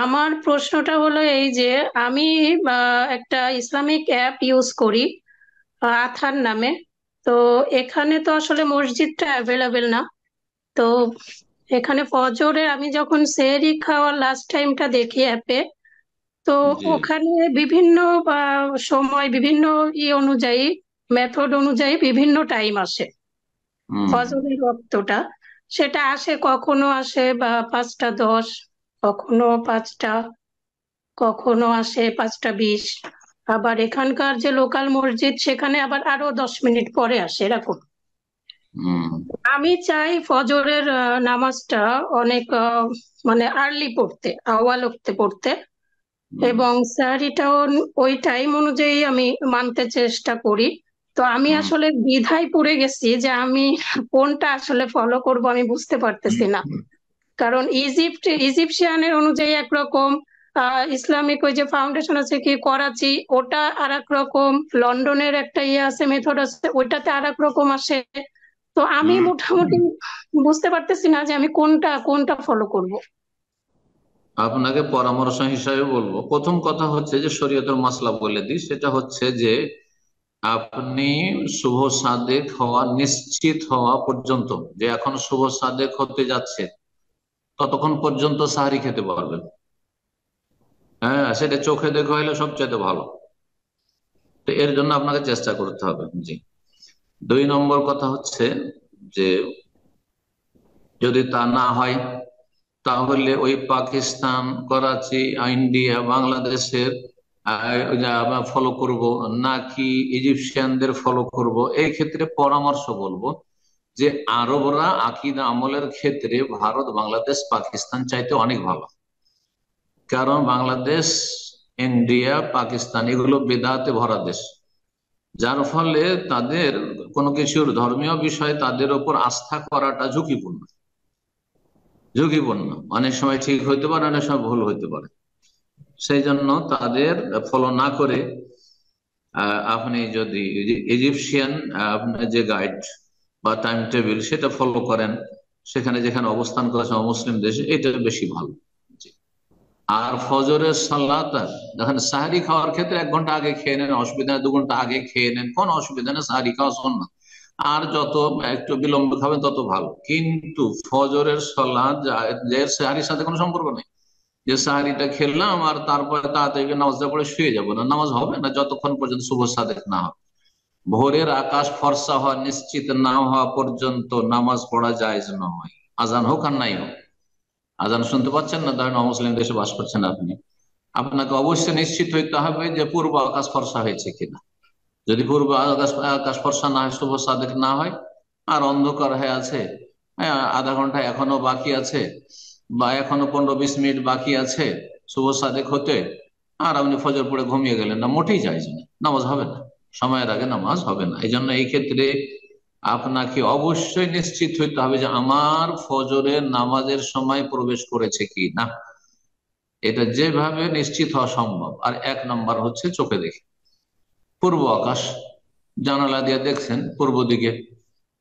আমার প্রশ্নটা হলো এই যে আমি একটা ইসলামিক অ্যাপ ইউজ করি, আথার নামে। তো এখানে তো আসলে মসজিদটা অ্যাভেলেবেল না। তো এখানে ফজরে আমি যখন সেহরি খাওয়ার লাস্ট টাইমটা দেখি অ্যাপে, তো জি। ওখানে বিভিন্ন সময় বিভিন্ন অনুযায়ী, মেথড অনুযায়ী বিভিন্ন টাইম আসে। হুম। ফজরের রক্তটা সেটা আসে, কখনো আসে বা 5টা 10, কখনো 5টা, কখনো আসে 5টা 20। আবার এখানকার যে লোকাল মসজিদ সেখানে আবার আরো 10 মিনিট পরে আসে, এরকম। হুম। আমি চাই ফজরের নামাজটা অনেক মানে আর্লি পড়তে, আওয়াল ওক্তে পড়তে, হুম। এবং স্যারিটাও ওই টাইম অনুযায়ী আমি মানতে চেষ্টা করি। তো আমি হুম। আসলে দ্বিধায় পড়ে গেছি যে আমি কোনটা আসলে ফলো করব, আমি বুঝতে পারতেছি না। কারণ ইজিপশিয়ানের অনুযায়ী একরকম, ইসলামিক ওই যে ফাউন্ডেশন আছে কি করাচি, ওটা আর এক রকম, লন্ডনের একটা ইয়ে আছে, মেথড আছে, ওইটাতে আর এক রকম আসে। তো আমি হুম। মোটামুটি বুঝতে পারতেছি না যে আমি কোনটা কোনটা ফলো করব। আপনাকে পরামর্শ হিসাবে বলবো, প্রথম কথা হচ্ছে যে শরীয়তের মাসলা বলে দিই, সেটা হচ্ছে যে আপনি শুভ সাদেক হওয়া নিশ্চিত হওয়া পর্যন্ত, যে এখন শুভ সাদেক হতে যাচ্ছে, ততক্ষণ পর্যন্ত সাহারি খেতে পারবেন। হ্যাঁ, সেটা চোখে দেখা হলে সবচেয়ে ভালো। তো এর জন্য আপনাকে চেষ্টা করতে হবে। জি। দুই নম্বর কথা হচ্ছে যে যদি তা না হয়, তাহলে ওই পাকিস্তান, করাচি, ইন্ডিয়া, বাংলাদেশের ফলো করব নাকি ইজিপশিয়ানদের ফলো করব, এই ক্ষেত্রে পরামর্শ বলবো যে আরবরা আকীদা আমলের ক্ষেত্রে ভারত, বাংলাদেশ, পাকিস্তান চাইতে অনেক ভালো। কারণ বাংলাদেশ, ইন্ডিয়া, পাকিস্তান এগুলো বেদাতে ভরা দেশ, যার ফলে তাদের কোনো কিছুর ধর্মীয় বিষয়ে তাদের ওপর আস্থা করাটা ঝুঁকিপূর্ণ। ঝুঁকিপূর্ণ, অনেক সময় ঠিক হইতে পারে, অনেক সময় ভুল হইতে পারে। সেই জন্য তাদের ফলো না করে আপনি যদি ইজিপশিয়ান আপনার যে গাইড বা টাইম টেবিল সেটা ফলো করেন, সেখানে যেখানে অবস্থান করেছে মুসলিম দেশে, এটা বেশি ভালো। জি। আর ফজরের সালাত দেখেন, সাহারি খাওয়ার ক্ষেত্রে 1 ঘন্টা আগে খেয়ে নেন, অসুবিধা নেই। 2 ঘন্টা আগে খেয়ে নেন, কোনো অসুবিধা নেই, সাহারি খাওয়া সুন্নাত। আর যত একটু বিলম্ব খাবেন তত ভালো, কিন্তু ফজরের সালাত যে সাহারির সাথে কোনো সম্পর্ক নেই। যে সাহারিটা খেললাম আর তারপরে তাড়াতাড়ি নামাজটা পড়ে শুয়ে যাবো, না, নামাজ হবে না যতক্ষণ পর্যন্ত শুভ সাদেক না হবে। ভোরের আকাশ ফর্সা হওয়া নিশ্চিত না হওয়া পর্যন্ত নামাজ পড়া জায়েজ নয়, আজান হোক আর নাই হোক। আজান শুনতে পাচ্ছেন না, ধরেন অমুসলিম দেশে বাস করছেন আপনি, আপনাকে অবশ্যই নিশ্চিত হইতে হবে যে পূর্ব আকাশ ফর্সা হয়েছে কিনা। যদি পূর্ব আকাশ আকাশ ফর্সা না হয়, শুভ সাদেক না হয়, আর অন্ধকার হয়ে আছে, হ্যাঁ, আধা ঘন্টা এখনো বাকি আছে বা এখনো 15-20 মিনিট বাকি আছে শুভ সাদেক হতে, আর আপনি ফজর পড়ে ঘুমিয়ে গেলেন, না, মোটেই চাইছে না, নামাজ হবে না। সময়ের আগে নামাজ হবে না। এই জন্য এই ক্ষেত্রে আপনাকে অবশ্যই নিশ্চিত হইতে হবে যে আমার ফজরের নামাজের সময় প্রবেশ করেছে কি না। এটা যেভাবে নিশ্চিত হওয়া সম্ভব। আর 1 নম্বর হচ্ছে চোখে দেখে পূর্ব আকাশ, জানালা দিয়ে দেখছেন পূর্ব দিকে,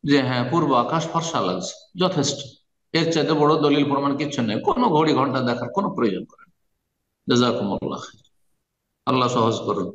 যে হ্যাঁ পূর্ব আকাশ ফর্সা লাগছে, যথেষ্ট। এর চাইতে বড় দলিল প্রমাণ কিছু নেই, কোনো ঘড়ি ঘন্টা দেখার কোনো প্রয়োজন করেন। জাযাকুমুল্লাহ খাইর। আল্লাহ সহজ করুন।